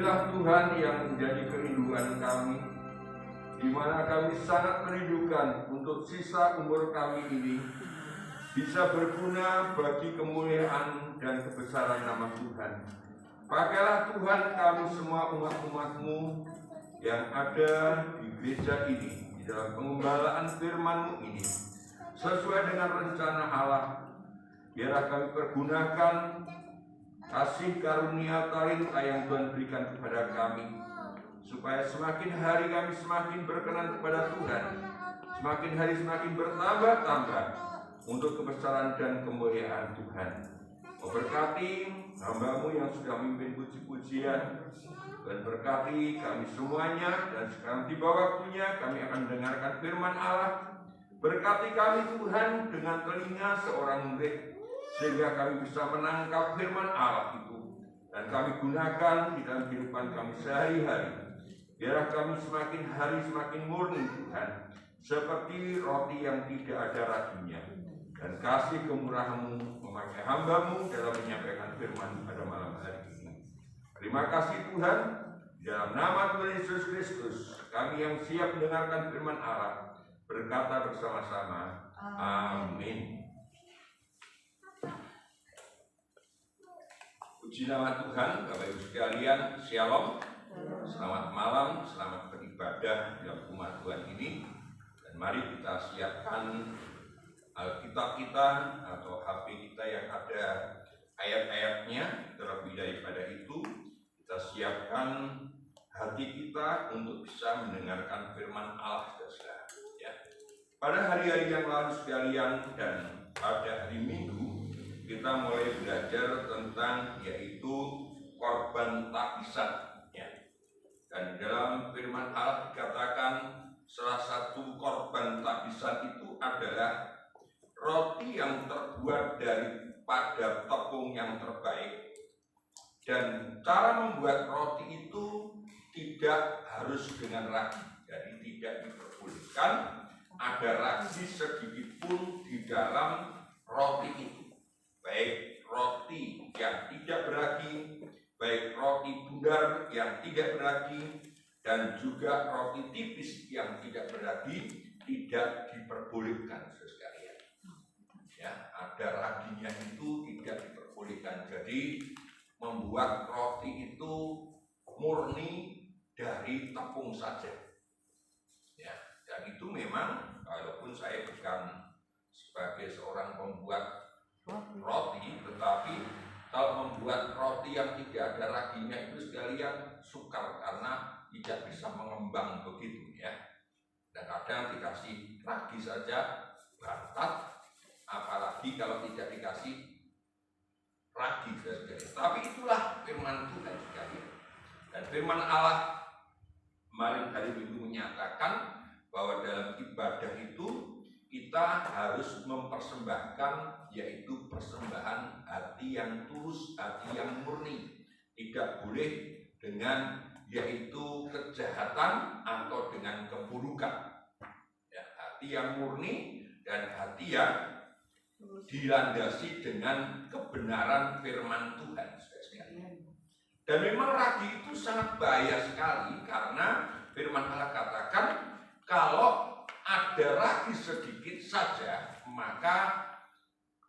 Inilah Tuhan yang menjadi kerinduan kami, di mana kami sangat merindukan untuk sisa umur kami ini bisa berguna bagi kemuliaan dan kebesaran nama Tuhan. Pakailah Tuhan kami semua umat-umat-Mu yang ada di gereja ini, di dalam pengembalaan firman-Mu ini, sesuai dengan rencana Allah. Biarlah kami pergunakan kasih karunia talenta yang Tuhan berikan kepada kami, supaya semakin hari kami semakin berkenan kepada Tuhan, semakin hari semakin bertambah-tambah untuk kebesaran dan kemuliaan Tuhan. Memberkati hamba-Mu yang sudah memimpin puji-pujian, dan berkati kami semuanya. Dan sekarang tiba waktunya kami akan mendengarkan firman Allah. Berkati kami Tuhan dengan telinga seorang murid, sehingga kami bisa menangkap firman Allah itu dan kami gunakan di dalam kehidupan kami sehari-hari. Biarlah kami semakin hari semakin murni Tuhan, seperti roti yang tidak ada raginya. Dan kasih kemurahan-Mu memakai hamba-Mu dalam menyampaikan firman pada malam hari ini. Terima kasih Tuhan, dalam nama Tuhan Yesus Kristus kami yang siap mendengarkan firman Allah berkata bersama-sama, amin. Puji nama Tuhan, Bapak Ibu sekalian, Shalom. Selamat malam, selamat beribadah dalam rumah Tuhan ini. Dan mari kita siapkan Alkitab kita atau HP kita yang ada ayat-ayatnya. Terlebih daripada itu, kita siapkan hati kita untuk bisa mendengarkan firman Allah. Ya. Pada hari-hari yang lalu sekalian dan pada hari Minggu, kita mulai belajar tentang yaitu korban takisan. Ya. Dan dalam firman Allah dikatakan salah satu korban takisan itu adalah roti yang terbuat daripada tepung yang terbaik. Dan cara membuat roti itu tidak harus dengan ragi, jadi tidak diperbolehkan ada ragi sedikit pun di dalam roti itu. Baik roti yang tidak beragi, baik roti bundar yang tidak beragi, dan juga roti tipis yang tidak beragi tidak diperbolehkan sekalian. Ya, ada raginya itu tidak diperbolehkan. Jadi membuat roti itu murni dari tepung saja. Ya, dan itu memang walaupun saya bukan sebagai seorang pembuat roti, tetapi kalau membuat roti yang tidak ada raginya itu sekalian sukar karena tidak bisa mengembang begitu ya. Dan kadang dikasih ragi saja bantat, apalagi kalau tidak dikasih ragi sekalian. Tapi itulah firman Tuhan sekalian. Dan firman Allah kemarin hari Minggu menyatakan bahwa dalam ibadah itu kita harus mempersembahkan yaitu persembahan hati yang tulus, hati yang murni. Tidak boleh dengan yaitu kejahatan atau dengan keburukan. Ya, hati yang murni dan hati yang dilandasi dengan kebenaran firman Tuhan. Dan memang ragi itu sangat bahaya sekali karena firman Allah katakan kalau ada ragi sedikit saja maka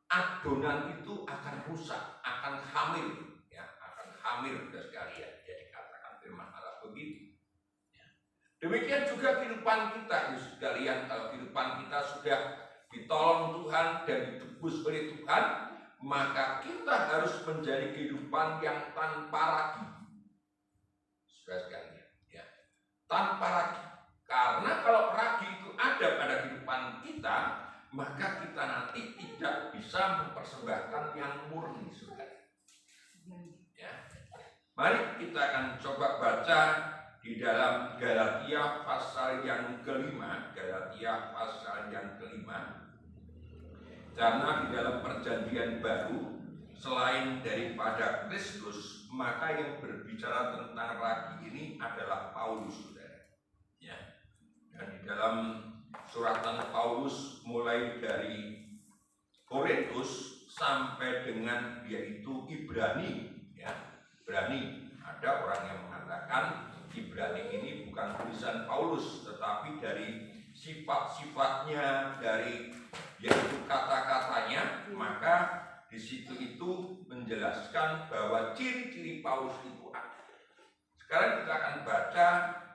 adonan itu akan rusak, akan hamil, ya, akan hamil sekalian. Jadi katakan firman Allah begitu. Ya. Demikian juga kehidupan kita, sekalian. Kalau kehidupan kita sudah ditolong Tuhan dan ditebus oleh Tuhan, maka kita harus menjadi kehidupan yang tanpa ragi, sekalian. Ya, tanpa ragi. Karena kalau ragi itu ada pada kehidupan kita, maka kita nanti tidak bisa mempersembahkan yang murni, saudara. Ya. Mari kita akan coba baca di dalam Galatia pasal yang kelima, Galatia pasal yang kelima. Karena di dalam perjanjian baru, selain daripada Kristus, maka yang berbicara tentang ragi ini adalah Paulus, saudara. Ya. Dan di dalam suratan Paulus mulai dari Korintus sampai dengan yaitu Ibrani, ya. Ibrani, ada orang yang mengatakan sifat-sifatnya, dari yaitu kata-katanya, maka di situ itu menjelaskan bahwa ciri-ciri Paulus itu ada. Sekarang kita akan baca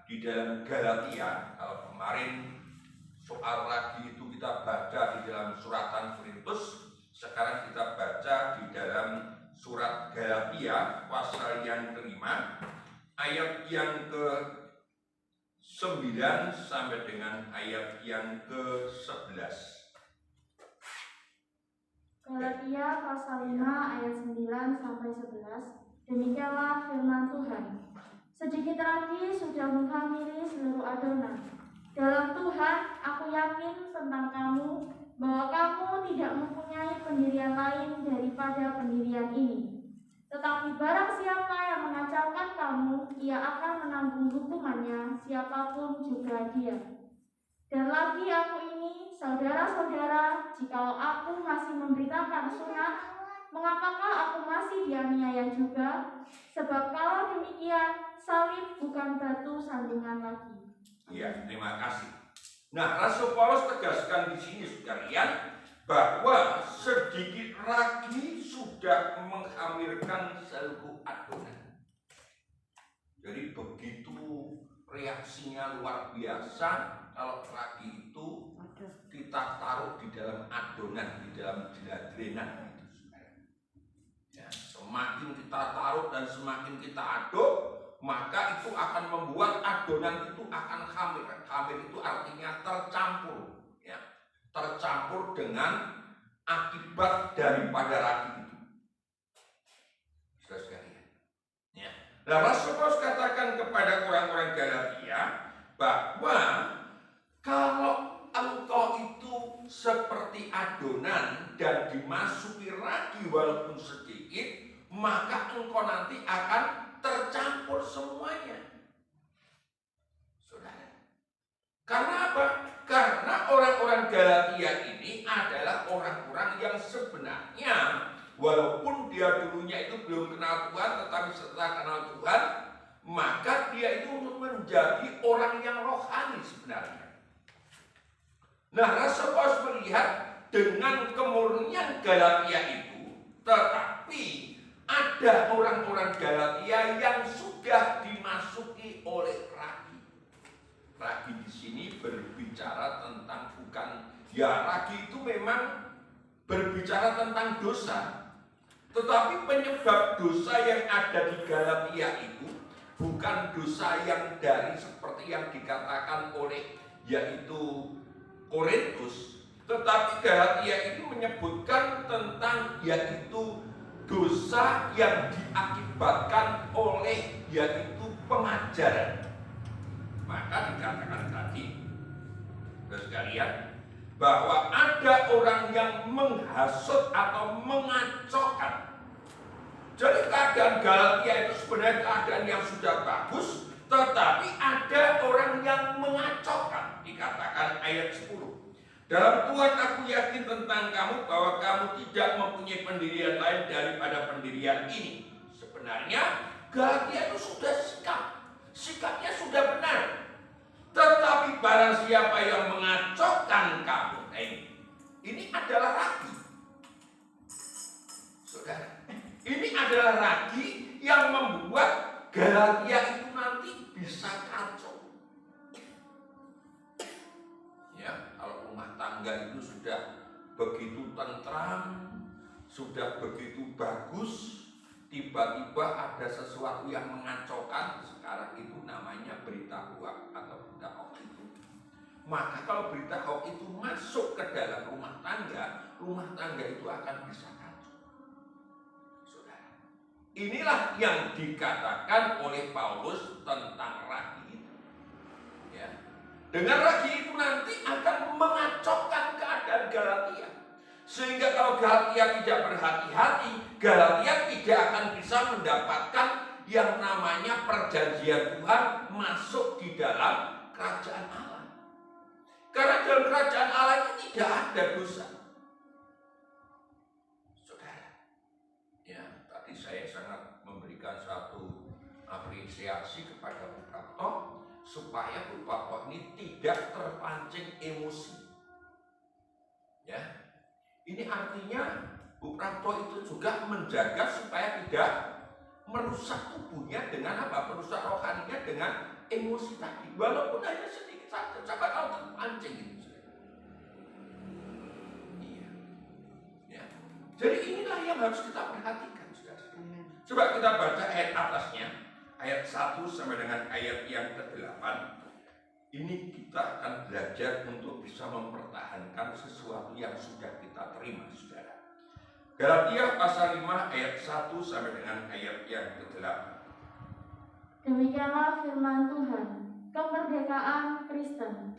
di dalam Galatia. Kalau kemarin soal ragi itu kita baca di dalam suratan Korintus, sekarang kita baca di dalam surat Galatia pasal yang kelima, ayat yang ke-9 sampai dengan ayat yang ke-11. Galatia pasal 5 ayat 9 sampai 11. Demikianlah firman Tuhan. Sedikit lagi sudah menghampiri seluruh adonan. Dalam Tuhan, aku yakin tentang kamu bahwa kamu tidak mempunyai pendirian lain daripada pendirian ini. Tetapi barang siapa yang mengacaukan kamu, ia akan menanggung hukumannya, siapapun juga dia. Dan lagi aku ini, saudara-saudara, jikalau aku masih memberitakan sunat, mengapakah aku masih dianiaya juga? Sebab kalau demikian, salib bukan batu sandungan lagi. Ya, terima kasih. Nah, Rasul Paulus tegaskan di sini sekalian bahwa sedikit lagi sudah menghamirkan seluruh adonan. Jadi begitu reaksinya luar biasa kalau ragi itu kita taruh di dalam adonan, di dalam jelenan itu. Ya, semakin kita taruh dan semakin kita aduk, maka itu akan membuat adonan itu akan hamil. Hamil itu artinya tercampur, ya, tercampur dengan akibat daripada ragi itu. Saudara sekalian, ya. Nah, Rasul Paulus katakan kepada orang-orang Galatia bahwa kalau engkau itu seperti adonan dan dimasuki ragi walaupun sedikit, maka engkau nanti akan tercampur semuanya. Saudara. Karena apa? Karena orang-orang Galatia ini adalah orang-orang yang sebenarnya walaupun dia dulunya itu belum kenal Tuhan, tetapi setelah kenal Tuhan, maka dia itu menjadi orang yang rohani sebenarnya. Nah, Rasul Paulus melihat dengan kemurnian Galatia itu, tetapi ada orang-orang Galatia yang sudah dimasuki oleh ragi. Ragi di sini berbicara tentang bukan, ya ragi itu memang berbicara tentang dosa. Tetapi penyebab dosa yang ada di Galatia itu bukan dosa yang dari seperti yang dikatakan oleh yaitu Korintus, tetapi Galatia ini menyebutkan tentang yaitu dosa yang diakibatkan oleh yaitu pengajaran. Maka dikatakan tadi, sekalian, bahwa ada orang yang menghasut atau mengacaukan. Jadi keadaan Galatia itu sebenarnya keadaan yang sudah bagus, tetapi ada orang yang mengacaukan. Dikatakan ayat 10. Dalam Tuhan aku yakin tentang kamu bahwa kamu tidak mempunyai pendirian lain daripada pendirian ini. Sebenarnya Galatia itu sudah sikapnya sudah benar. Tetapi barang siapa yang mengacaukan kamu, ini adalah ragi. Saudara, ini adalah ragi yang membuat Galatia itu nanti bisa kacau. Ya, kalau rumah tangga itu sudah begitu tentram, sudah begitu bagus, tiba-tiba ada sesuatu yang mengacaukan. Sekarang itu namanya berita hoax atau berita hoax itu. Maka kalau berita hoax itu masuk ke dalam rumah tangga itu akan bisa kacau. Saudara, inilah yang dikatakan oleh Paulus tentang ragi itu. Ya. Dengan ragi itu nanti akan mengacaukan keadaan Galatia. Sehingga kalau Galatia tidak berhati-hati, Galatia tidak akan bisa mendapatkan yang namanya perjanjian Tuhan masuk di dalam kerajaan Allah. Karena dalam kerajaan Allah itu tidak ada dosa. Saudara, ya tadi saya sangat memberikan satu apresiasi kepada Bu Prapto supaya Bu Prapto ini tidak terpancing emosi Ibu Prapto itu juga menjaga supaya tidak merusak tubuhnya dengan apa? Merusak rohaninya dengan emosi tadi. Walaupun hanya sedikit saja, siapa tahu terpancing itu. Iya. Ya. Jadi inilah yang harus kita perhatikan, saudara. Coba kita baca ayat atasnya, ayat 1 sampai dengan ayat yang ke-8. Ini kita akan belajar untuk bisa mempertahankan sesuatu yang sudah kita terima, saudara. Galatia pasal 5 ayat 1 sampai dengan ayat yang ke-8. Demikianlah firman Tuhan, kemerdekaan Kristen.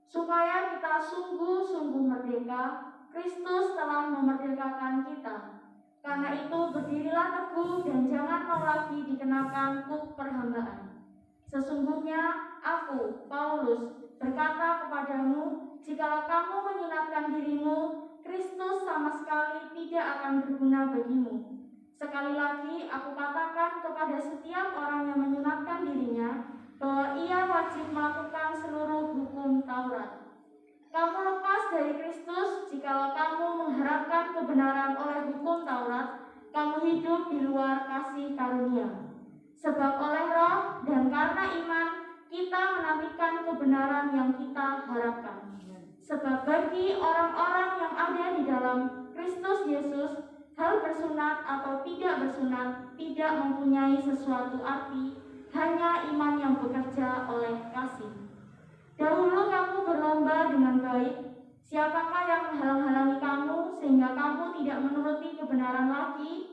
Supaya kita sungguh-sungguh merdeka, Kristus telah memerdekakan kita. Karena itu berdirilah teguh dan jangan mau lagi dikenakan kuk perhambaan. Sesungguhnya aku, Paulus, berkata kepadamu, jikalau kamu menyinapkan dirimu, Kristus sama sekali tidak akan berguna bagimu. Sekali lagi aku katakan kepada setiap orang yang menyunatkan dirinya, bahwa ia wajib melakukan seluruh hukum Taurat. Kamu lepas dari Kristus jikalau kamu mengharapkan kebenaran oleh hukum Taurat, kamu hidup di luar kasih karunia. Sebab oleh roh dan karena iman, kita menampilkan kebenaran yang kita harapkan. Sebab bagi orang-orang yang ada di dalam Kristus Yesus, hal bersunat atau tidak bersunat tidak mempunyai sesuatu arti, hanya iman yang bekerja oleh kasih. Dahulu kamu berlomba dengan baik. Siapakah yang menghalang-halangi kamu sehingga kamu tidak menuruti kebenaran lagi?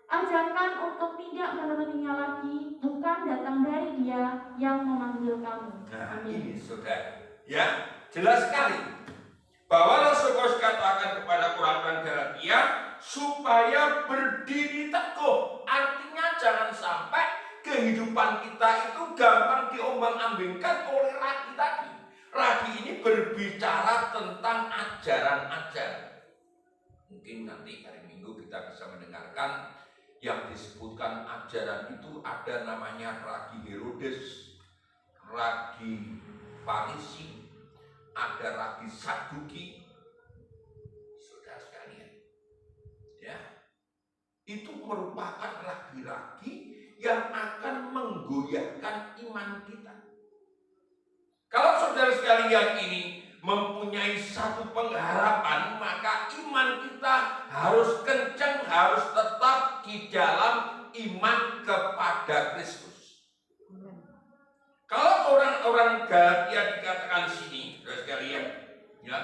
Ajarkan untuk tidak menurutinya lagi, bukan datang dari Dia yang memanggil kamu. Nah, Amin. ini saudara, ya jelas sekali bahwa Rasul Paulus katakan kepada orang-orang Galatia supaya berdiri teguh. Artinya jangan sampai kehidupan kita itu gampang diombang-ambingkan oleh ragi tadi. Ragi ini berbicara tentang ajaran-ajaran. Mungkin nanti hari Minggu kita bisa mendengarkan yang disebutkan ajaran itu ada namanya ragi Herodes, ragi Farisi, ada ragi Saduki. Saudara sekalian, ya, itu merupakan ragi-ragi yang akan menggoyahkan iman kita. Kalau saudara sekalian ini mempunyai satu pengharapan, maka iman kita harus kencang, harus tetap di dalam iman kepada Kristus. Kalau orang-orang Galatia dikatakan sini, saudara sekalian, ya,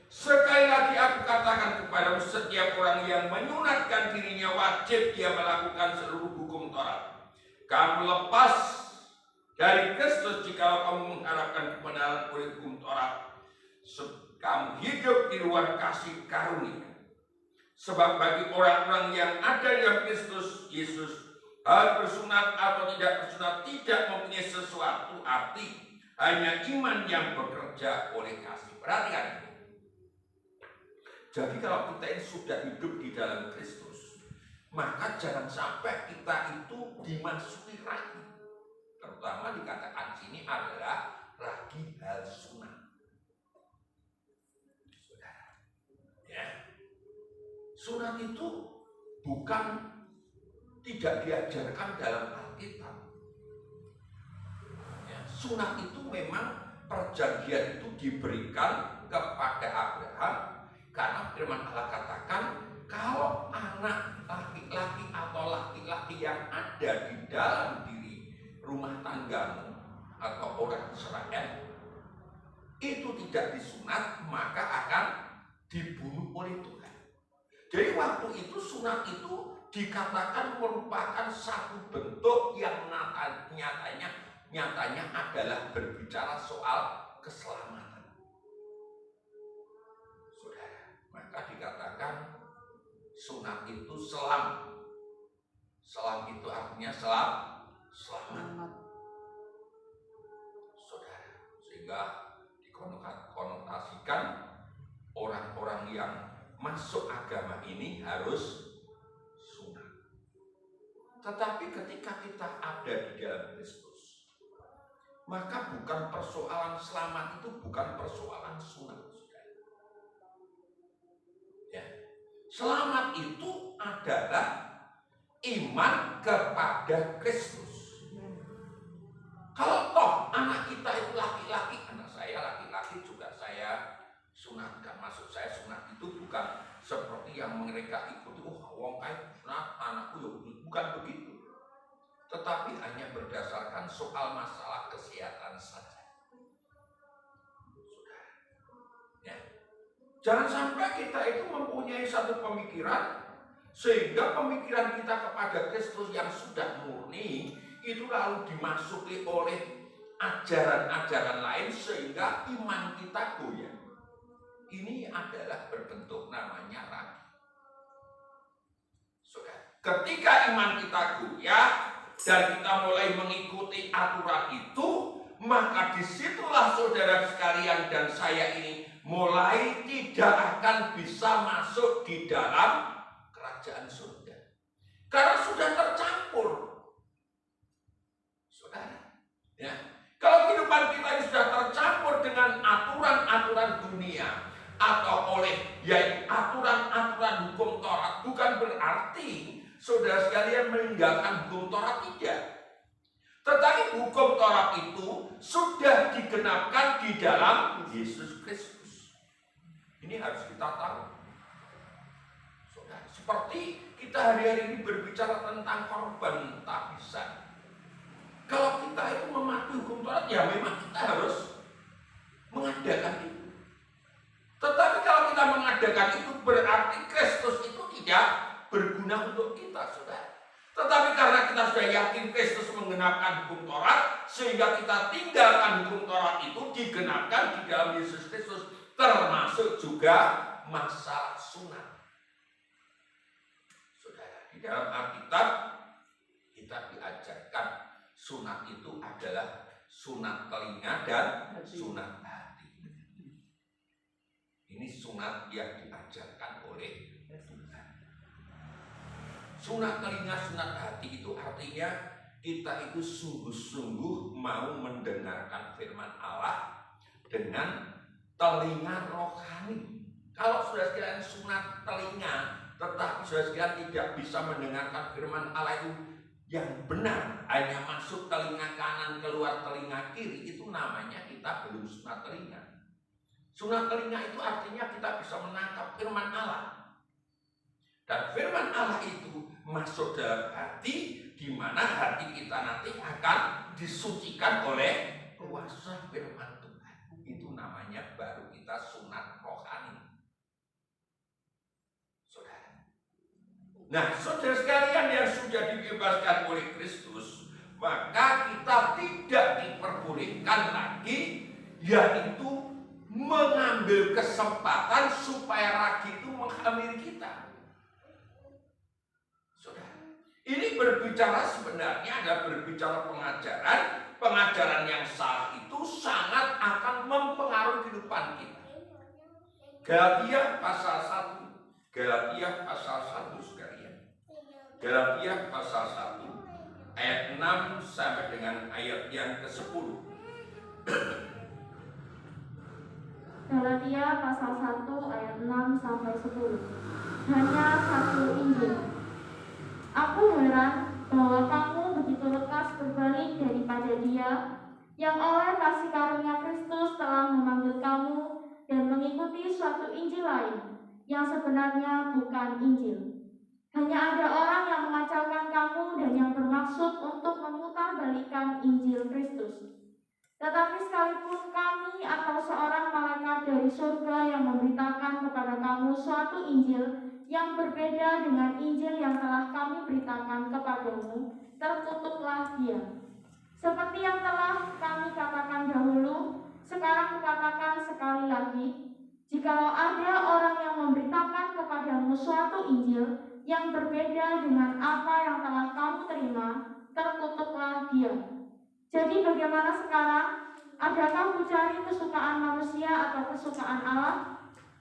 sekali lagi aku katakan kepadamu, setiap orang yang menyunatkan dirinya wajib dia melakukan seluruh hukum Taurat. Kamu lepas dari Kristus jika kamu mengharapkan kebenaran oleh hukum Taurat. Kamu hidup di luar kasih karunia. Sebab bagi orang-orang yang ada dalam Kristus Yesus, hal bersunat atau tidak bersunat tidak mempunyai sesuatu arti, hanya iman yang bekerja oleh kasih. Perhatikan. Jadi kalau kita ini sudah hidup di dalam Kristus, maka jangan sampai kita itu dimasuki ragi. Terutama dikatakan sini adalah ragi hal sunat. Sunat itu bukan tidak diajarkan dalam Alkitab. Ya, sunat itu memang perjanjian itu diberikan kepada Abraham karena firman Allah katakan kalau anak laki-laki atau laki-laki yang ada di dalam diri rumah tanggamu atau orang Israel itu tidak disunat, maka akan dibunuh oleh Tuhan. Jadi waktu itu sunat itu dikatakan merupakan satu bentuk yang nyatanya adalah berbicara soal keselamatan. Saudara, maka dikatakan sunat itu selam. Selam itu artinya selamat. Saudara, sehingga dikonotasikan orang-orang yang masuk agama ini harus sunat. Tetapi ketika kita ada di dalam Kristus, maka bukan persoalan selamat itu bukan persoalan sunat. Ya. Selamat itu adalah iman kepada Kristus. Kalau toh anak kita itu laki-laki, anak saya laki-laki juga saya sunatkan. Maksud saya sunat itu bukan seperti yang mereka ikuti, wong kayak sunat anakku ya, bukan begitu. Tetapi hanya berdasarkan soal masalah kesehatan saja. Sudah. Ya. Jangan sampai kita itu mempunyai satu pemikiran sehingga pemikiran kita kepada Kristus yang sudah murni itu lalu dimasuki oleh ajaran-ajaran lain sehingga iman kita goyah. Ini adalah berbentuk namanya ragi. Sudah. Ketika iman kita goyah dan kita mulai mengikuti aturan itu, maka disitulah saudara sekalian dan saya ini mulai tidak akan bisa masuk di dalam kerajaan surga. Karena sudah tercampur. Saudara, ya. Kalau kehidupan kita ini sudah tercampur dengan aturan-aturan dunia atau oleh yaitu aturan-aturan hukum Taurat, bukan berarti saudara sekalian meninggalkan hukum Taurat, tidak. Tetapi hukum Taurat itu sudah digenapkan di dalam Yesus Kristus. Ini harus kita tahu. Saudara, seperti kita hari-hari ini berbicara tentang korban tabisan. Kalau kita itu mematuhi hukum Taurat, ya memang kita harus mengadakan itu. Tetapi kalau kita mengadakan itu berarti Kristus itu tidak berguna untuk kita, saudara. Tetapi karena kita sudah yakin Kristus menggenapkan hukum Taurat, sehingga kita tinggalkan hukum Taurat itu digenapkan di dalam Yesus Kristus, termasuk juga masalah sunat. Saudara, di dalam Alkitab kita diajarkan sunat itu adalah sunat telinga dan sunat hati. Ini sunat yang diajarkan oleh Tuhan. Sunat telinga, sunat hati itu artinya kita itu sungguh-sungguh mau mendengarkan firman Allah dengan telinga rohani. Kalau saudara sekalian sunat telinga, tetapi saudara sekalian tidak bisa mendengarkan firman Allah itu yang benar, hanya masuk telinga kanan, keluar telinga kiri, itu namanya kita belum sunat telinga. Sunat telinga itu artinya kita bisa menangkap firman Allah. Dan firman Allah itu masuk dalam hati, di mana hati kita nanti akan disucikan oleh kuasa firman Tuhan. Itu namanya baru kita sunat rohani. Saudara. Nah, saudara sekalian yang sudah dibebaskan oleh Kristus, maka kita tidak diperbolehkan lagi, yaitu mengambil kesempatan supaya ragi itu menghamili kita. Saudara, ini berbicara sebenarnya adalah berbicara pengajaran yang salah itu sangat akan mempengaruhi kehidupan kita. Galatia pasal 1, Galatia pasal 1 sekalian. Galatia pasal 1 ayat 6 sampai dengan ayat yang ke-10. Galatia pasal 1 ayat 6 sampai 10. Hanya satu Injil. Aku heran bahwa kamu begitu lekas berbalik daripada Dia yang oleh kasih karunia Kristus telah memanggil kamu dan mengikuti suatu Injil lain yang sebenarnya bukan Injil. Hanya ada orang yang mengacaukan kamu dan yang bermaksud untuk memutarbalikkan Injil Kristus. Tetapi sekalipun kami atau seorang malaikat dari surga yang memberitakan kepada kamu suatu Injil yang berbeda dengan Injil yang telah kami beritakan kepadamu, terkutuklah dia. Seperti yang telah kami katakan dahulu, sekarang kukatakan sekali lagi, jikalau ada orang yang memberitakan kepadamu suatu Injil yang berbeda dengan apa yang telah kamu terima, terkutuklah dia. Jadi bagaimana sekarang? Adakah ku cari kesukaan manusia atau kesukaan Allah?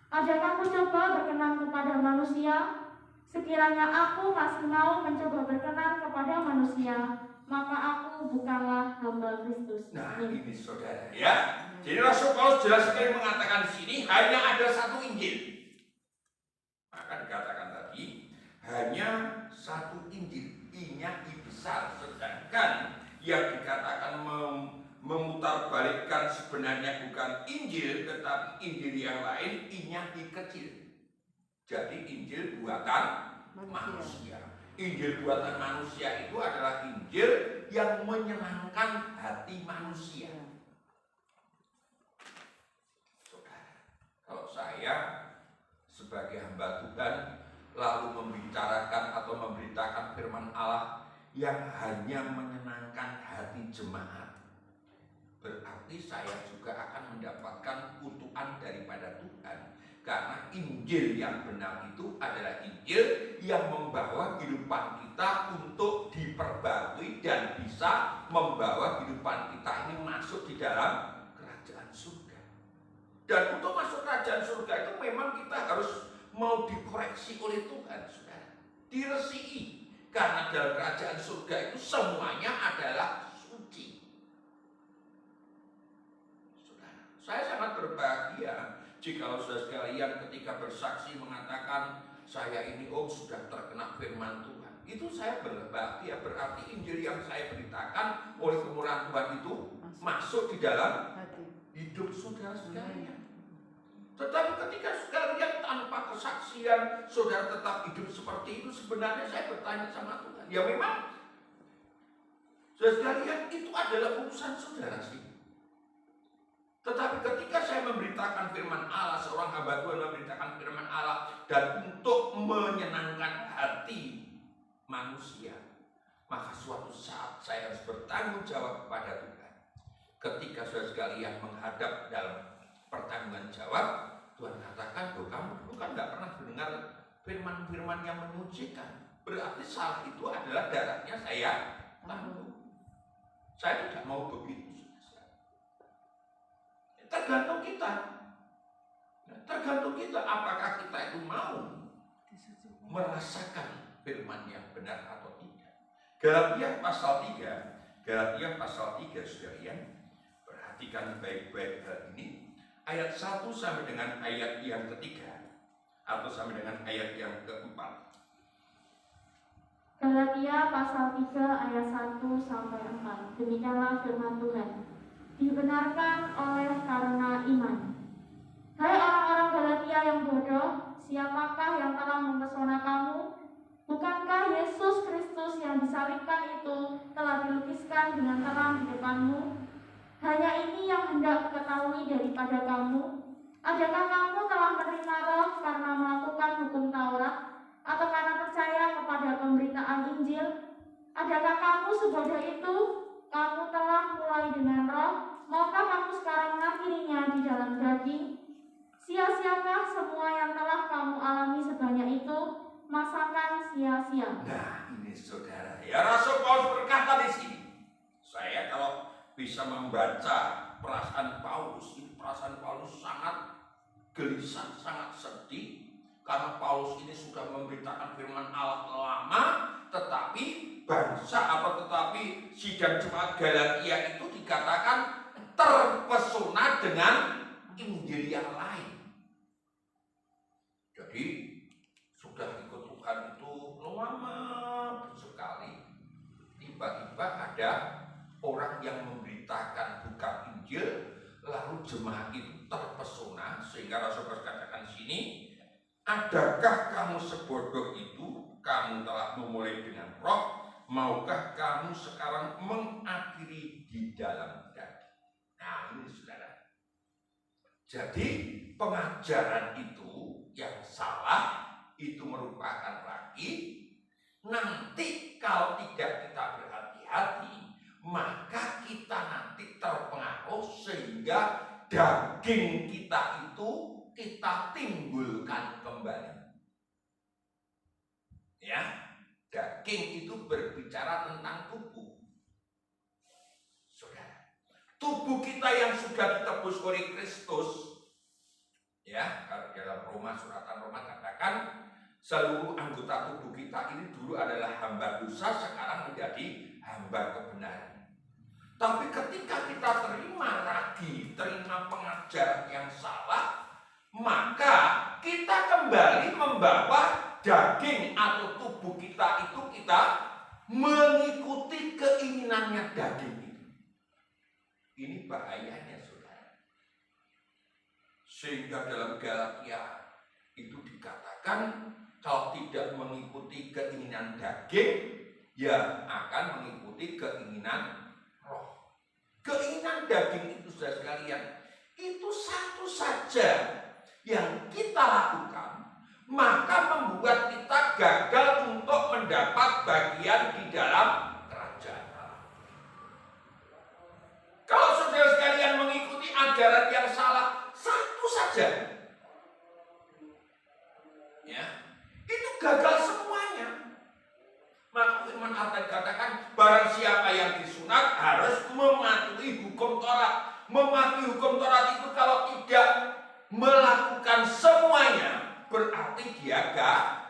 Adakah ku coba berkenan kepada manusia? Sekiranya aku masih mau mencoba berkenan kepada manusia, maka aku bukanlah hamba Kristus. Nah, ini saudara ya. Jadi Rasul Paulus jelas sekali mengatakan di sini hanya ada satu Injil. Maka dikatakan hanya satu Injil, I-nya I besar, sedangkan yang dikatakan memutarbalikkan sebenarnya bukan Injil, tetapi Injil yang lain, I-nya I kecil. Jadi Injil buatan manusia. Injil buatan manusia itu adalah Injil yang menyenangkan hati manusia. Saudara, kalau saya sebagai hamba Tuhan lalu membicarakan atau memberitakan firman Allah yang hanya menyenangkan hati jemaat, berarti saya juga akan mendapatkan kutukan daripada Tuhan. Karena Injil yang benar itu adalah Injil yang membawa kehidupan kita untuk diperbarui dan bisa membawa kehidupan kita ini masuk di dalam kerajaan surga. Dan untuk masuk kerajaan surga itu memang kita harus mau dikoreksi oleh Tuhan, saudara. Diresiki. Karena dalam kerajaan surga itu semuanya adalah suci. Saudara, saya sangat berbahagia jika saudara sekalian ketika bersaksi mengatakan saya ini sudah terkena firman Tuhan. Itu saya berbahagia, berarti Injil yang saya beritakan oleh kemurahan Tuhan itu masuk di dalam hidup saudara sekalian. Tetapi ketika sekalian tanpa kesaksian saudara tetap hidup seperti itu, sebenarnya saya bertanya sama Tuhan, ya memang saudara sekalian itu adalah urusan saudara sih. Tetapi ketika saya memberitakan firman Allah, seorang hamba Tuhan memberitakan firman Allah dan untuk menyenangkan hati manusia, maka suatu saat saya harus bertanggung jawab kepada Tuhan. Ketika saudara sekalian menghadap dalam pertanggungan jawab, Tuhan katakan, kamu dulu kan gak pernah mendengar firman-firman yang menyucikan. Berarti salah itu adalah darahnya saya tanggung. Saya tidak mau begitu. Tergantung kita. Tergantung kita apakah kita itu mau merasakan firman yang benar atau tidak. Galatia pasal 3, sekalian, perhatikan baik-baik hal ini. Ayat 1 sampai dengan ayat yang ketiga atau sampai dengan ayat yang keempat. Galatia pasal 3 ayat 1 sampai 4. Demikianlah firman Tuhan. Dibenarkan oleh karena iman. Hai orang-orang Galatia yang bodoh, siapakah yang telah mempesona kamu? Bukankah Yesus Kristus yang disalibkan itu telah dilukiskan dengan terang di depanmu? Hanya ini yang hendak ketahui daripada kamu. Adakah kamu telah menerima Roh karena melakukan hukum Taurat, atau karena percaya kepada pemberitaan Injil? Adakah kamu sebodoh itu? Kamu telah mulai dengan Roh, maukah kamu sekarang mengakhirinya di dalam daging? Sia-siakah semua yang telah kamu alami sebanyak itu? Masakan sia-sia. Nah, ini saudara, ya Rasul Paulus berkata di sini. Saya kalau bisa membaca perasaan Paulus, ini perasaan Paulus sangat gelisah, sangat sedih, karena Paulus ini sudah memberitakan firman Allah lama, tetapi tetapi sidang jemaat Galatia itu dikatakan terpesona dengan Injil yang lain. Jadi sudah ikut Tuhan itu lama sekali, tiba-tiba ada orang yang memberitakan bukan Injil, lalu jemaat itu terpesona sehingga Rasul katakan di sini, adakah kamu sebodoh itu? Kamu telah memulai dengan Roh, maukah kamu sekarang mengakhiri di dalam daging? Nah ini saudara. Jadi pengajaran itu yang salah itu merupakan lagi nanti kalau tidak kita berhati-hati, maka kita nanti terpengaruh sehingga daging kita itu kita timbulkan kembali. Ya, daging itu berbicara tentang tubuh. Saudara, tubuh kita yang sudah ditebus oleh Kristus, ya, dalam suratan Roma katakan seluruh anggota tubuh kita ini dulu adalah hamba dosa, sekarang menjadi hamba kebenaran. Tapi ketika kita terima pengajaran yang salah, maka kita kembali membawa daging atau tubuh kita itu kita mengikuti keinginannya daging itu. Ini bahayanya, saudara. Sehingga dalam Galatia itu dikatakan kalau tidak mengikuti keinginan daging, ya akan mengikuti keinginan roh. Keinginan daging itu, saudara sekalian, itu satu saja yang kita lakukan, maka membuat kita gagal untuk mendapat bagian di dalam kerajaan Allah. Kalau saudara sekalian mengikuti ajaran yang salah, satu saja, ya, itu gagal semuanya. Maka firman Allah dikatakan, barang siapa yang disunat harus mematuhi hukum Taurat. Mematuhi hukum Taurat itu kalau tidak melakukan semuanya, berarti dia gagal.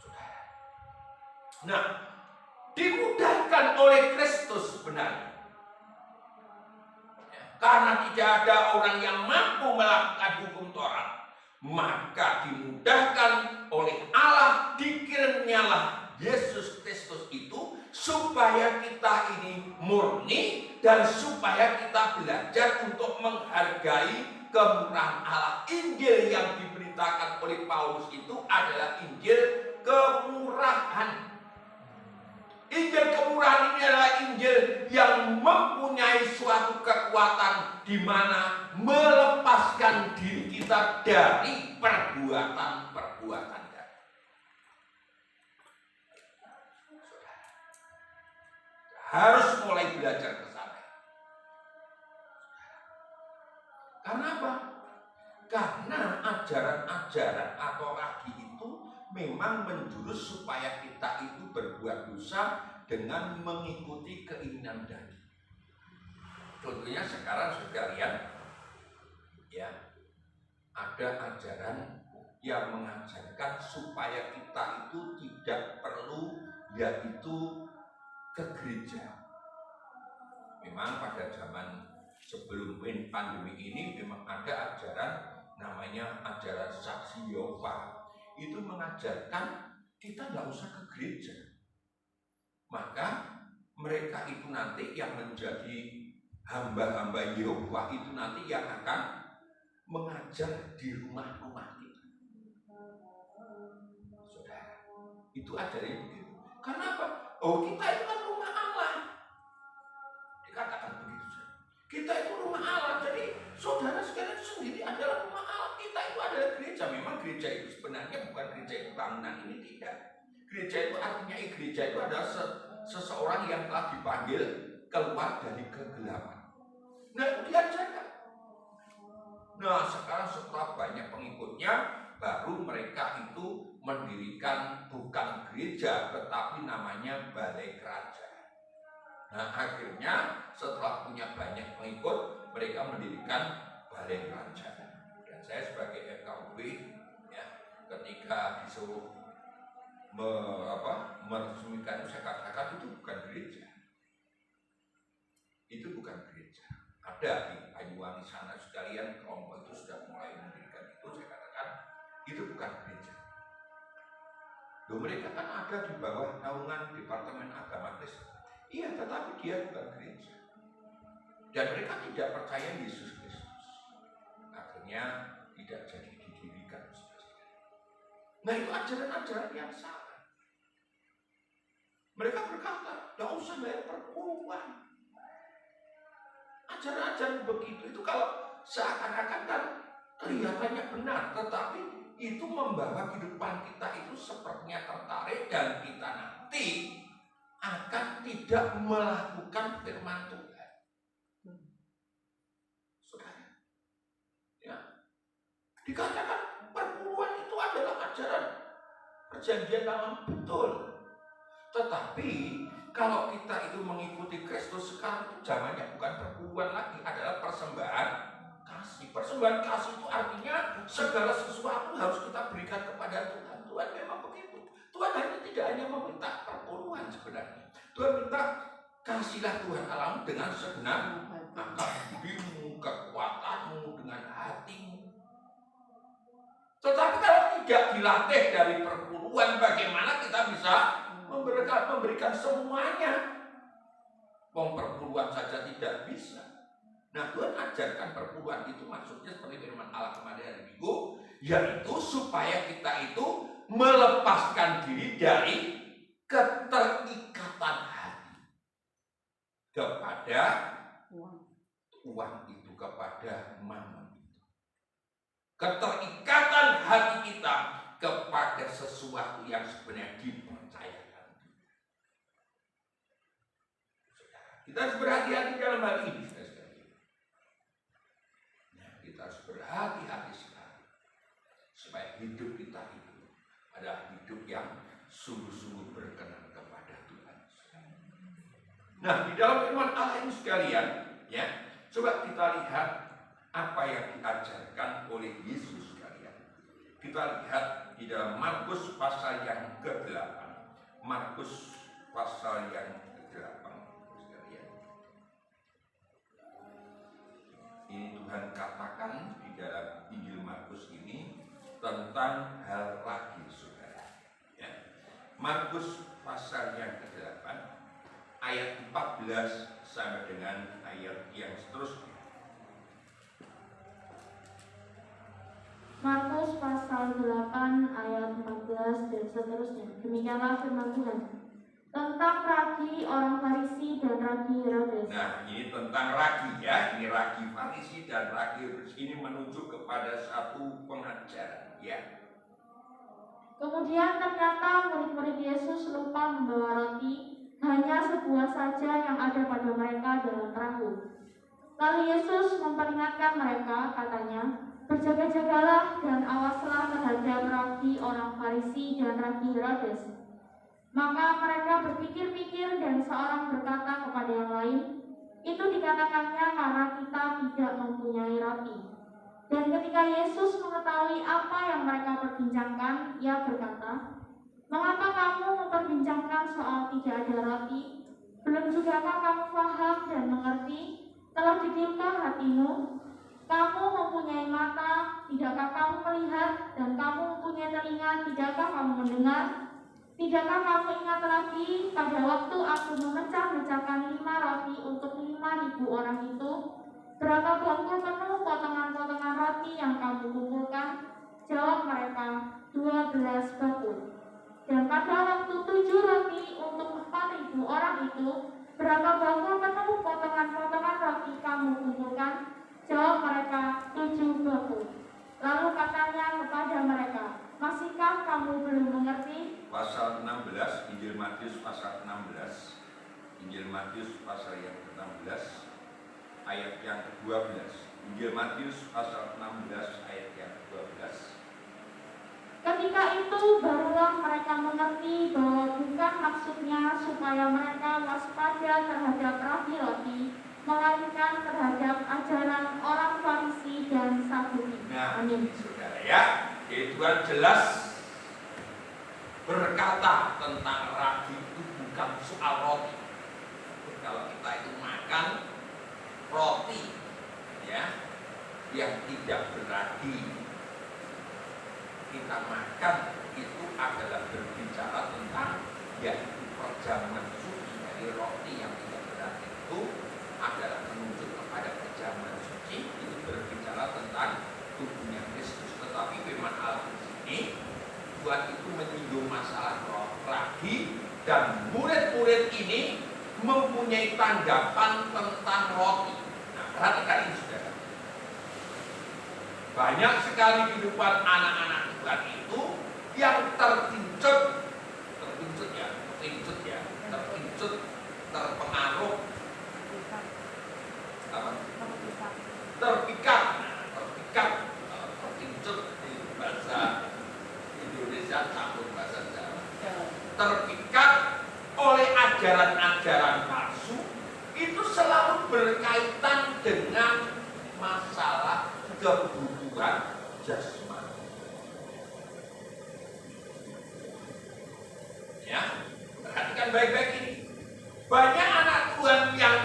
Saudara. Nah, dimudahkan oleh Kristus sebenarnya. Karena tidak ada orang yang mampu melakukan hukum Taurat, maka dimudahkan oleh Allah, dikirimnyalah Yesus Kristus itu supaya kita ini murni dan supaya kita belajar untuk menghargai kemurahan Allah. Injil yang diberitakan oleh Paulus itu adalah Injil kemurahan. Injil kemurahan ini adalah Injil yang mempunyai suatu kekuatan di mana melepaskan diri kita dari perbuatan-perbuatan. Harus mulai belajar ke sana. Karena apa? Karena ajaran-ajaran atau ragi itu memang menjurus supaya kita itu berbuat dosa dengan mengikuti keinginan daging. Contohnya sekarang sekalian, ya, ada ajaran yang mengajarkan supaya kita itu tidak perlu yaitu ke gereja. Memang pada zaman sebelum pandemi ini memang ada ajaran namanya ajaran saksi Yehova. Itu mengajarkan kita nggak usah ke gereja. Maka mereka itu nanti yang menjadi hamba-hamba Yehova itu nanti yang akan mengajar di rumah-rumah kita. Saudara, itu ajarannya begitu. Karena apa? Oh, kita itu kan rumah Allah. Dikatakan begitu. Kita itu rumah Allah. Jadi saudara sekalian sendiri adalah rumah Allah. Kita itu adalah gereja. Memang gereja itu sebenarnya bukan gereja itu bangunan ini, tidak. Gereja itu artinya gereja itu adalah seseorang yang telah dipanggil keluar dari kegelapan. Nah, itu diajarkan. Nah, sekarang setelah banyak pengikutnya, baru mereka itu mendirikan bukan gereja tetapi namanya balai kerajaan. Nah, akhirnya setelah punya banyak pengikut, mereka mendirikan balai kerajaan. Dan saya sebagai FKUB, ya, ketika disuruh meresmikan itu, saya katakan itu bukan gereja. Itu bukan gereja. Ada di Banyuwangi sana sekalian kelompok itu sudah mulai mendirikan itu, saya katakan itu bukan gereja. Loh, mereka kan ada di bawah naungan Departemen Agama Kristen. Iya, tetapi dia bukan gereja. Dan mereka tidak percaya Yesus Kristus. Akhirnya tidak jadi didirikan. Nah, itu ajaran-ajaran yang salah. Mereka berkata, tidak usah bayar perpuluhan. Ajaran-ajaran begitu itu kalau seakan-akan kan kelihatannya benar, tetapi itu membawa kehidupan kita itu sepertinya tertarik dan kita nanti akan tidak melakukan firman Tuhan. Saudara, ya, dikatakan perpuluhan itu adalah ajaran perjanjian lama, betul. Tetapi kalau kita itu mengikuti Kristus sekarang itu zamannya bukan perpuluhan lagi, adalah persembahan kasih. Persembahan kasih itu artinya segala sesuatu harus kita berikan kepada Tuhan. Tuhan memang begitu. Tuhan tidak hanya meminta perpuluhan sebenarnya. Tuhan minta kasihlah Tuhan Allahmu dengan segenap akal budimu, kekuatanmu, dengan hatimu. Tetapi kalau tidak dilatih dari perpuluhan, bagaimana kita bisa memberikan semuanya? Perpuluhan saja tidak bisa. Nah, Tuhan ajarkan perpuluhan itu maksudnya seperti firman Allah kemarin hari Minggu, yaitu supaya kita itu melepaskan diri dari keterikatan hati kepada uang itu, kepada mammon. Keterikatan hati kita kepada sesuatu yang sebenarnya dipercayakan. Kita harus berhati-hati dalam hal ini. Nah, kita harus berhati-hati sekali supaya hidup kita itu adalah hidup yang sungguh-sungguh berkenan kepada Tuhan. Nah, di dalam firman Allah ini sekalian, ya, coba kita lihat apa yang diajarkan oleh Yesus sekalian. Kita lihat di dalam Markus pasal yang ke-8. Markus pasal yang ke-8 sekalian. Ini Tuhan katakan di dalam Injil Markus ini tentang hal lagi, saudara. Ya. Markus pasal yang ke-8 ayat 14 sampai dengan ayat yang seterusnya. Markus pasal 8 ayat 14 dan seterusnya. Demikianlah firman Tuhan tentang ragi orang Farisi dan ragi Herodes. Nah, ini tentang ragi, ya. Ini ragi Farisi dan ragi Herodes. Ini menunjuk kepada satu pengajaran, ya. Kemudian ternyata murid-murid Yesus lupa membawa roti, hanya sebuah saja yang ada pada mereka dalam perahu. Lalu Yesus memperingatkan mereka, katanya, berjaga-jagalah dan awaslah terhadap ragi orang Farisi dan ragi Herodes. Maka mereka berpikir-pikir dan seorang berkata kepada yang lain, itu dikatakannya karena kita tidak mempunyai roti. Dan ketika Yesus mengetahui apa yang mereka perbincangkan, ia berkata, mengapa kamu memperbincangkan soal tidak ada roti? Belum jugakah kamu paham dan mengerti? Telah didilkah hatimu? Kamu mempunyai mata, tidakkah kamu melihat? Dan kamu mempunyai telinga, tidakkah kamu mendengar? Tidakkah kamu ingat lagi pada waktu aku memecah-mecahkan 5 roti untuk 5.000 orang itu? Berapa bangkul penuh potongan-potongan roti yang kamu kumpulkan? Jawab mereka, 12 bangkul. Dan pada waktu 7 roti untuk 4.000 orang itu, berapa bangkul penuh potongan-potongan roti kamu kumpulkan? Jawab mereka, 7 bangkul. Lalu katanya kepada mereka, masihkah kamu belum mengerti? Pasal 16, Injil Matius pasal 16. Injil Matius pasal yang ke-16 ayat yang ke-12. Injil Matius pasal 16 ayat yang ke-12. Ketika itu barulah mereka mengerti bahwa bukan maksudnya supaya mereka waspada terhadap ragi roti, melainkan terhadap ajaran orang Farisi dan Saduki. Nah, amin. saudara, ya, jadi Tuhan jelas berkata tentang ragi itu bukan soal roti. Kalau kita itu makan roti, ya, yang tidak beragi, kita makan itu adalah berbicara tentang yaitu perjamuan suci. Dari roti yang tidak beragi itu adalah menunjuk kepada perjamuan suci, itu berbicara tentang tubuhnya Kristus. Tetapi firman Allah di sini Tuhan itu menyinggung masalah ragi, dan murid-murid ini mempunyai tanggapan tentang roti. Nah, perhatikan ini, saudara. Banyak sekali kehidupan anak-anak Tuhan itu yang terpincut, terpengaruh, terpikat, terpincut di bahasa Indonesia campur bahasa Jawa, terpikat oleh ajaran-ajaran palsu, itu selalu berkaitan dengan masalah kebutuhan jasmani. Ya, perhatikan baik-baik ini. Banyak anak Tuhan yang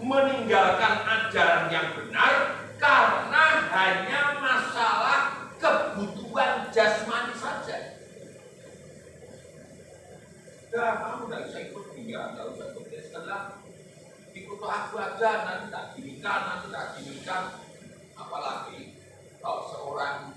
meninggalkan ajaran yang benar karena hanya masalah kebutuhan Udah, kamu nggak usah ikut dia, nggak usah ikut dia. Setelah ikut aku aja, nanti tak ginikan. Apalagi kalau seorang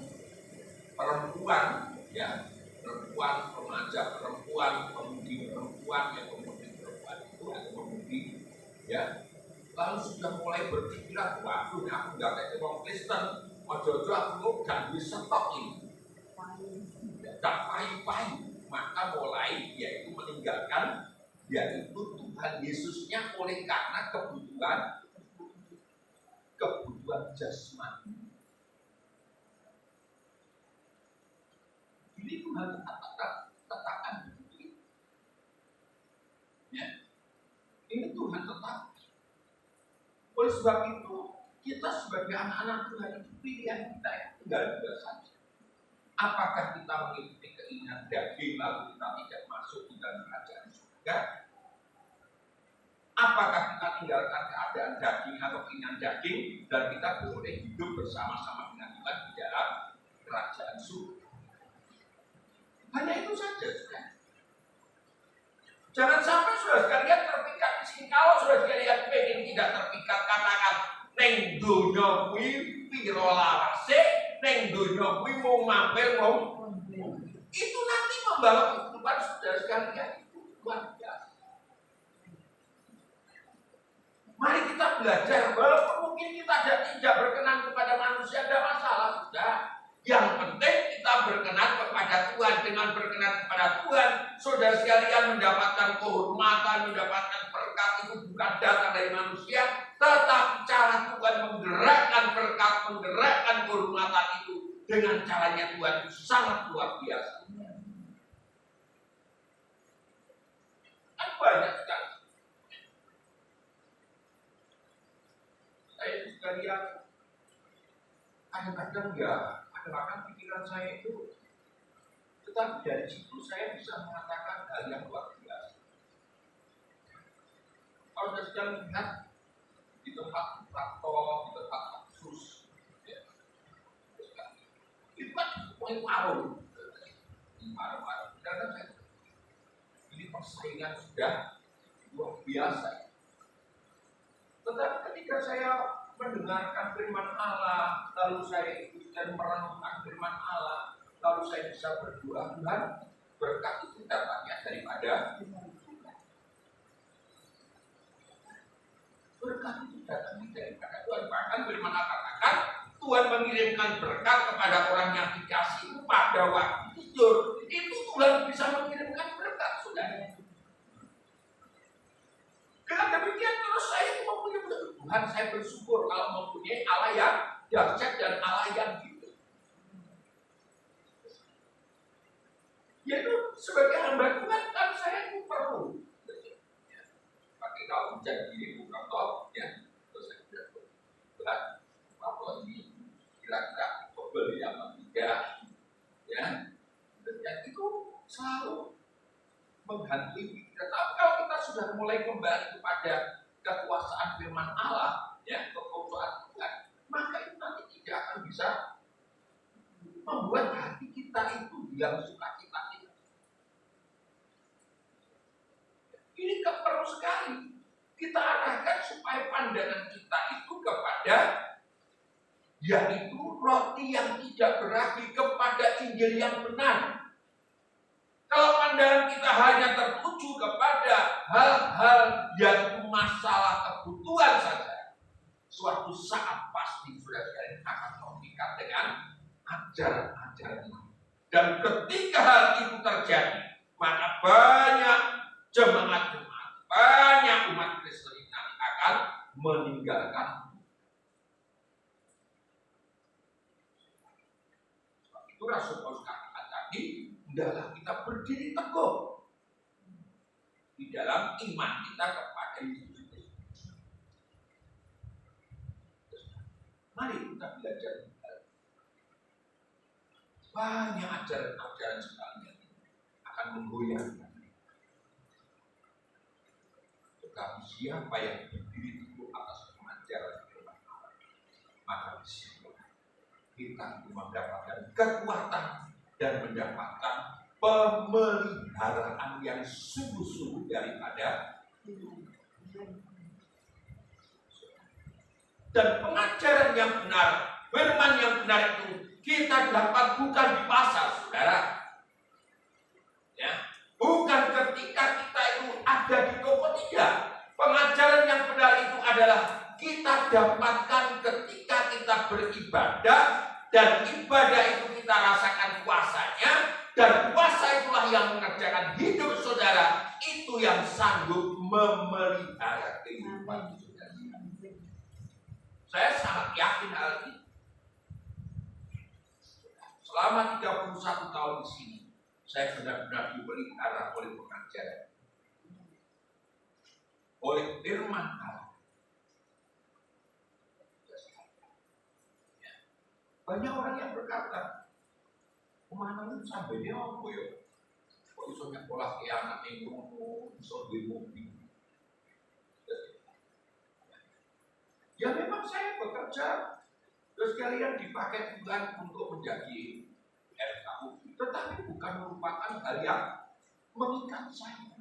perempuan, ya, perempuan remaja, perempuan pemudi perempuan, yang pemudi perempuan itu atau pemudi, ya, lalu sudah mulai berpikiran, waduh, aku nggak kayak orang Kristen, ojo-ojo aku gak bisa stok ini, gak payu-payu, maka mulai yaitu meninggalkan, yaitu Tuhan Yesusnya oleh karena kebutuhan jasmani. Ini Tuhan tetapkan begitu. Ya. Ini Tuhan tetap. Oleh sebab itu, kita sebagai anak-anak Tuhan itu pilihan kita ya, tinggal dua saja. Apakah kita mengikuti keinginan daging lalu kita tidak masuk di dalam kerajaan surga? Apakah kita tinggalkan keadaan daging atau keinginan daging dan kita boleh hidup bersama-sama dengan Tuhan di dalam kerajaan surga? Hanya itu saja, saudara. Jangan sampai saudara sekalian terpikat di sini. Kalau saudara sekalian pengen tidak terpikat, katakan neng donya kuwi pira lawase, neng donya kuwi mau mampir mau. Itu nanti membawa kehidupan saudara sekalian itu luar biasa. Mari kita belajar, walaupun mungkin kita tidak berkenan kepada manusia, ada masalah sudah. Yang penting kita berkenan kepada Tuhan. Dengan berkenan kepada Tuhan, saudara sekalian mendapatkan kehormatan, mendapatkan berkat itu bukan datang dari manusia, tetapi cara Tuhan menggerakkan berkat, menggerakkan kehormatan itu dengan caranya Tuhan itu sangat luar biasa. Kan banyak sekali. Saya sekalian kadang-kadang kadang-kadang pikiran saya itu, tetapi dari situ saya bisa mengatakan hal yang luar biasa. Kalau sudah sedang melihat di tempat praktok, di tempat khusus, ya, itu kan poin paruh, karena ini persaingan sudah luar biasa. Tetapi ketika saya mendengarkan firman Allah, lalu saya ikut dan merenungkan firman Allah, lalu saya bisa berdoa, Tuhan, berkat itu datangnya daripada berkat itu datangnya daripada Tuhan. Bahkan firman Allah katakan Tuhan mengirimkan berkat kepada orang yang dikasihi pada waktu tidur. Itu Tuhan bisa mengirimkan berkat, saudara. Dengan demikian terus saya mempunyai Tuhan, saya bersyukur kalau mempunyai Allah yang dahsyat dan Allah yang gitu. Yaitu sebagai hamba Tuhan kan saya itu perlu. Pakai kalau hujan gini bukan top, ya terus saya tidak berat. Apa ini kira-kira beli apa tidak, ya. Dan itu selalu menghantui pikiran. Tapi kalau kita sudah mulai kembali kepada kekuasaan firman Allah, ya, kekuasaan Tuhan, maka itu nanti tidak akan bisa membuat hati kita itu yang sukacita. Ini perlu sekali kita arahkan supaya pandangan kita itu kepada, yaitu roti yang tidak berarti, kepada Injil yang benar. Kalau pandangan kita hanya tertuju kepada hal-hal yang masalah kebutuhan saja, suatu saat pasti sudah sekalian akan terikat dengan ajaran-ajaran ini. Dan ketika hal itu terjadi, maka banyak jemaat-jemaat, banyak umat Kristen ini akan meninggalkan. Itu Rasul Paulus katakan tadi, hendaklah kita berdiri teguh di dalam iman kita kepada Yesus Kristus. Mari kita belajar. Banyak ajaran-ajaran sekalian akan menggoyahkan. Tetapi siapa yang berdiri teguh atas ajaran firman Allah, maka disitulah kita mendapatkan kekuatan dan mendapatkan pemeliharaan yang sungguh-sungguh daripada dan pengajaran yang benar, firman yang benar itu kita dapat bukan di pasar, saudara. Ya, bukan ketika kita itu ada di toko, tidak. Pengajaran yang benar itu adalah kita dapatkan ketika kita beribadah, dan ibadah itu kita rasakan kuasanya, dan kuasa itulah yang mengerjakan hidup saudara, itu yang sanggup memelihara kehidupan saudara. Saya sangat yakin hal ini. Selama 31 tahun di sini, saya benar-benar dipelihara oleh pengajaran, oleh firman Allah. Banyak orang yang berkata, kemana itu sampai dia apa ya? Kok bisa nyekolah ke anak itu, bisa beli mobil. Ya memang saya bekerja, terus kalian dipakai Tuhan untuk menjadi RKU, tetapi bukan merupakan hal yang mengikat saya.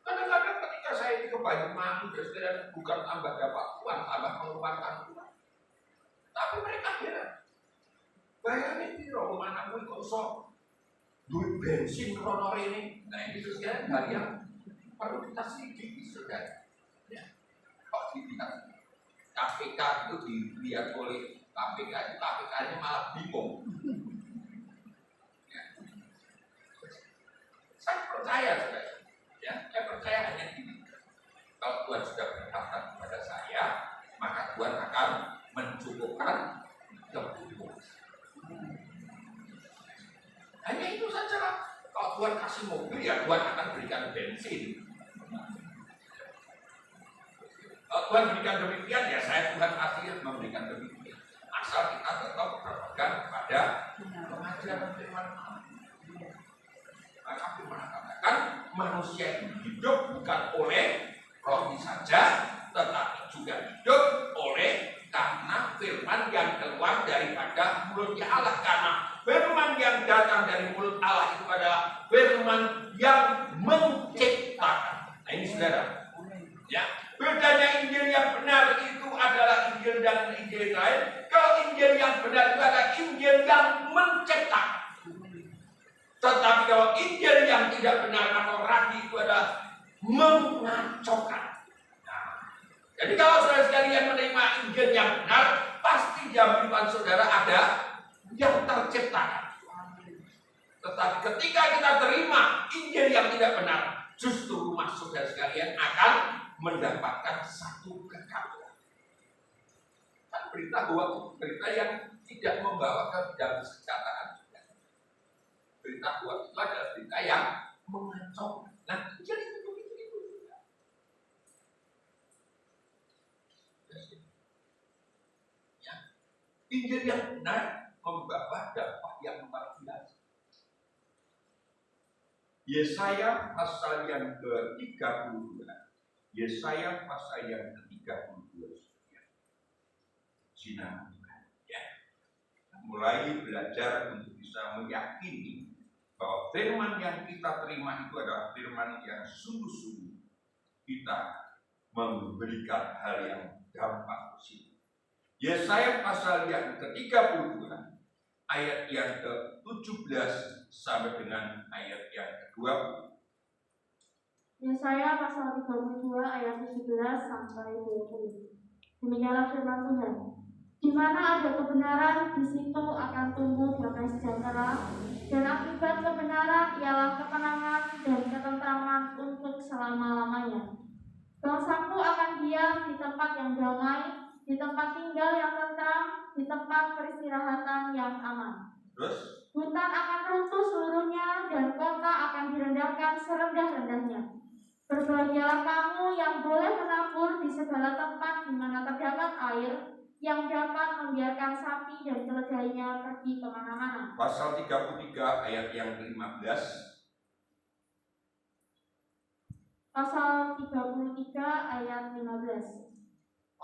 Kadang-kadang ketika saya di Banyuwangi, terus kalian bukan tambah dapat uang, tambah mengeluarkan uang. Tapi mereka heran. Bayangin di rumah anakmu kok sok duit bensin krono ini. Nah ini terus kalian hal yang perlu kita selidiki, saudara. Ya. Kok dilihat KPK itu dilihat oleh KPK itu, KPK-nya malah bingung. Ya. Saya percaya, saudara. Ya, saya percaya hanya ini. Kalau Tuhan sudah berkata kepada saya, maka Tuhan akan mencukupkan kebutuhan. Hanya itu saja. Kalau Tuhan kasih mobil, ya Tuhan akan berikan bensin. Kalau Tuhan berikan demikian, ya saya Tuhan kasih memberikan demikian. Asal kita tetap berpegang kepada pengajaran firman Allah. Maka firman katakan, manusia itu hidup bukan oleh roti saja, tetapi juga hidup oleh karena firman yang keluar daripada mulutnya Allah. Karena firman yang datang dari mulut Allah itu adalah firman yang menciptakan. Nah ini saudara, ya, bedanya Injil yang benar itu adalah Injil dan Injil lain. Kalau Injil yang benar itu adalah Injil yang menciptakan. Tetapi kalau Injil yang tidak benar atau rabi itu adalah mengacaukan. Nah, jadi kalau saudara sekalian menerima Injil yang benar, pasti dalam kehidupan saudara ada yang terciptakan. Tetapi ketika kita terima Injil yang tidak benar, justru rumah saudara sekalian akan mendapatkan satu kekacauan. Kan berita bahwa berita yang tidak membawa kesejahteraan. Berita buat itu adalah berita yang mengacaukan. Nah, jadi itu. Ya. Injil yang benar membawa dampak yang luar biasa. Yesaya pasal yang ke-32. Yesaya pasal yang ke-32. Zina. Ya. Mulai belajar untuk bisa meyakini bahwa firman yang kita terima itu adalah firman yang sungguh-sungguh kita memberikan hal yang dampak positif. Yesaya pasal yang ke-32 ayat yang ke-17 sampai dengan ayat yang ke-20. Yesaya pasal 32 ayat 17 sampai 20. Demikianlah firman Tuhan. Di mana ada kebenaran, di situ akan tumbuh damai sejahtera, dan akibat kebenaran ialah ketenangan dan ketentraman untuk selama-lamanya. Bangsaku akan diam di tempat yang damai, di tempat tinggal yang tentram, di tempat peristirahatan yang aman. Terus? Hutan akan runtuh seluruhnya, dan kota akan direndahkan serendah-rendahnya. Berbahagialah kamu yang boleh menabur di segala tempat di mana terdapat air, yang dapat membiarkan sapi dan keledainya pergi kemana-mana. Pasal 33 ayat yang ke-15. Pasal 33 ayat 15.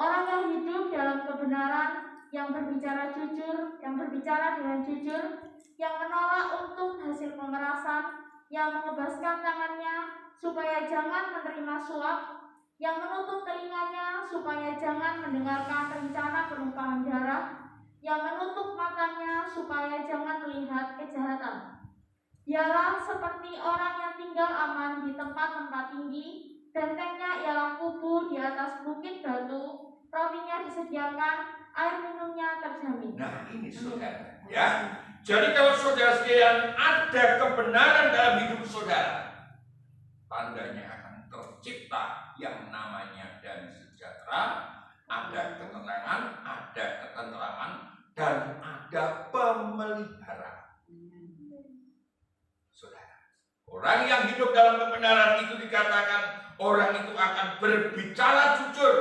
Orang yang hidup dalam kebenaran, yang berbicara jujur, yang berbicara dengan jujur, yang menolak untuk hasil pemerasan, yang mengebaskan tangannya supaya jangan menerima suap, yang menutup telinganya supaya jangan mendengarkan rencana penumpahan darah, yang menutup matanya supaya jangan melihat kejahatan. Dialah seperti orang yang tinggal aman di tempat-tempat tinggi, bentengnya ialah kubu di atas bukit batu, rotinya disediakan, air minumnya terjamin. Nah ini saudara, ya. Jadi kalau saudara sekalian ada kebenaran dalam hidup saudara, tandanya akan tercipta yang namanya damai sejahtera, ada ketenangan, ada ketentraman, dan ada pemeliharaan. Saudara, orang yang hidup dalam kebenaran itu dikatakan orang itu akan berbicara jujur,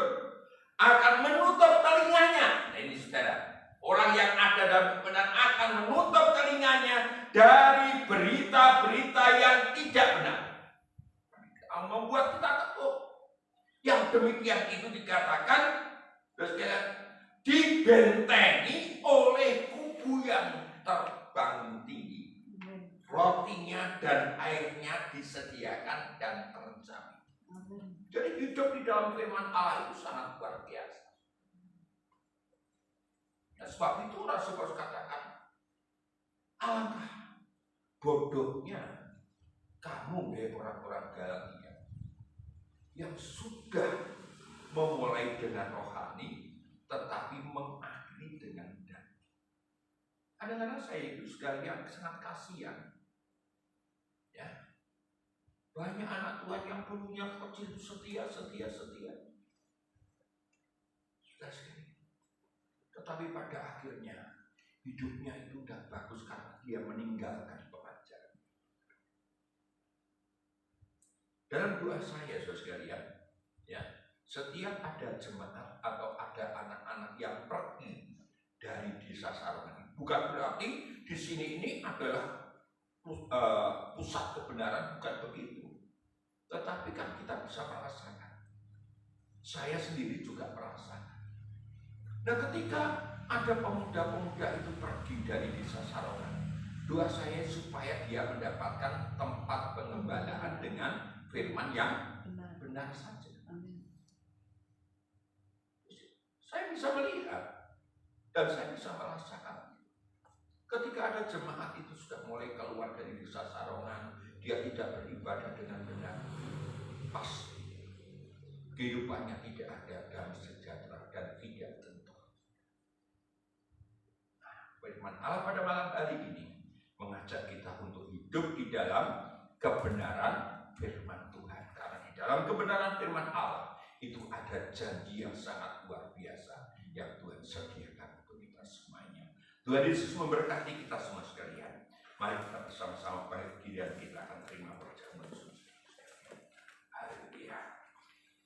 akan menutup telinganya. Nah ini saudara, orang yang ada dalam kebenaran akan menutup telinganya dari berita-berita yang tidak benar, membuat kita takut. Yang demikian itu dikatakan dibentengi oleh kubu yang terbangun tinggi. Rotinya dan airnya disediakan dan terjamin. Jadi hidup di dalam firman Allah itu sangat luar biasa. Nah, sebab itu Rasul Paulus katakan, alangkah bodohnya kamu orang-orang Galatia yang sudah memulai dengan rohani tetapi mengakhiri dengan daging. Kadang-kadang saya itu sekalian sangat kasihan. Ya, banyak anak Tuhan yang dulunya kecil setia. Sudah sekali. Tetapi pada akhirnya hidupnya itu tidak bagus karena dia meninggalkan pengajaran. Dalam doa saya, saudara sekalian, ya, setiap ada jemaat atau ada anak-anak yang pergi dari desa Sarongan, bukan berarti di sini ini adalah pusat kebenaran, bukan begitu. Tetapi kan kita bisa merasakan. Saya sendiri juga merasakan. Nah, ketika ada pemuda-pemuda itu pergi dari desa Sarongan, doa saya supaya dia mendapatkan tempat pengembalaan dengan firman yang benar saja. Saya bisa melihat dan saya bisa merasakan. Ketika ada jemaat itu sudah mulai keluar dari desa Sarongan, dia tidak beribadah dengan benar, pasti kehidupannya tidak ada damai sejahtera dan tidak tentram. Firman Allah pada malam hari ini mengajak kita untuk hidup di dalam kebenaran firman Tuhan. Karena di dalam kebenaran firman Allah itu ada janji yang sangat luar biasa yang Tuhan sediakan untuk kita semuanya. Tuhan Yesus memberkati kita semua sekalian. Mari kita bersama-sama berdiri dan kita akan